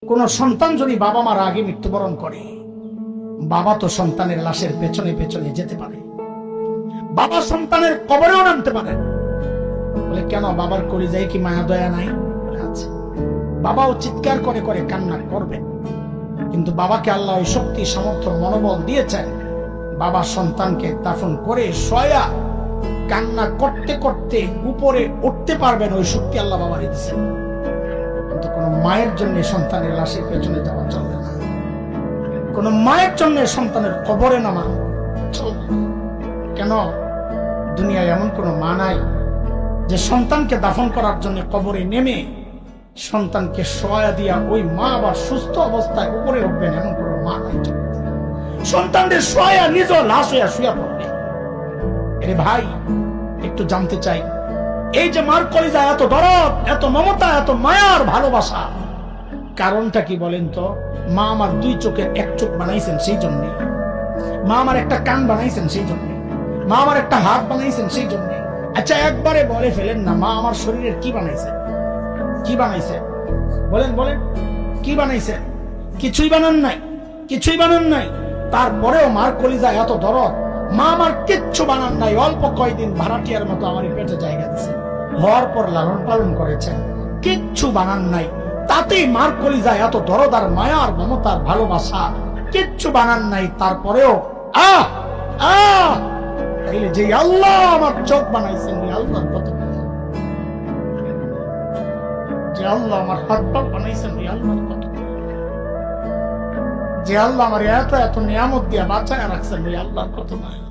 কোন সন্তান যদি বাবা মার আগে মৃত্যুবরণ করে, বাবা তো সন্তানের লাশের পেছনে পেছনে যেতে পারে, বাবা সন্তানের কবরেও নামতে পারে। বলে কেন, বাবার কলিজায় কি মায়া দয়া নাই? আছে। বাবাও চিৎকার করে করে কান্না করবে, কিন্তু বাবাকে আল্লাহ ওই শক্তি সামর্থ্য মনোবল দিয়েছেন, বাবা সন্তানকে দাফন করে শোয়া কান্না করতে করতে উপরে উঠতে পারবেন, ওই শক্তি আল্লাহ বাবা দিয়েছেন। কিন্তু কোন মায়ের জন্য সন্তানের লাশের পেছনে যাওয়া চলবে না, কোন মায়ের জন্য সন্তানের কবরে নামা চলবে না। কেন? দুনিয়ায় এমন কোন মা নাই যে সন্তানকে দাফন করার জন্য কবরে নেমে সন্তানকে শোয়া দিয়া ওই মা আবার সুস্থ অবস্থায় উপরে উঠবেন, এমন কোন মা নাই। সন্তানদের শোয়া নিজ লাশ হইয়া শুয়া পড়বে। আরে ভাই, একটু জানতে চাই, এই যে মার কলিজা এত দরদ, এত মমতা, এত মায়ার ভালোবাসা, কারণটা কি বলেন তো? মা আমার দুই চোখের এক চোখ বানাইছেন সেই জন্য, মা আমার একটা কান বানাইছেন সেই জন্য, মা আমার একটা হাত বানাইছেন সেই জন্য। আচ্ছা একবারে বলে ফেলেন না, মা আমার শরীরের কি বানাইছে? কি বানাইছে বলেন বলেন, কি বানাইছে? কিছুই বানান নাই, কিছুই বানান নাই। তারপরেও মার কলিজা এত দরদ, মা আমার কিচ্ছু বানান নাই, অল্প কয়দিন ভাড়াটিয়ার মতো আমার পেটে জায়গা দিছে, হওয়ার পর লালন পালন করেছেন, কিচ্ছু বানান নাই। তাতেই মার কলিজা এত দরদ আর মায়া আর মমতার ভালোবাসা, কিচ্ছু বানান নাই। তারপরেও আহ আহ তাইলে যে আল্লাহ আমার চোখ বানাইছেন, ওই আল্লাহর কত, যে আল্লাহ আমার হাত পা বানাইছেন, ওই আল্লাহর কত, যে আল্লাহ আমার এত এত নিয়ামত দিয়া বাঁচায় রাখছেন, ওই আল্লাহর কত নয়।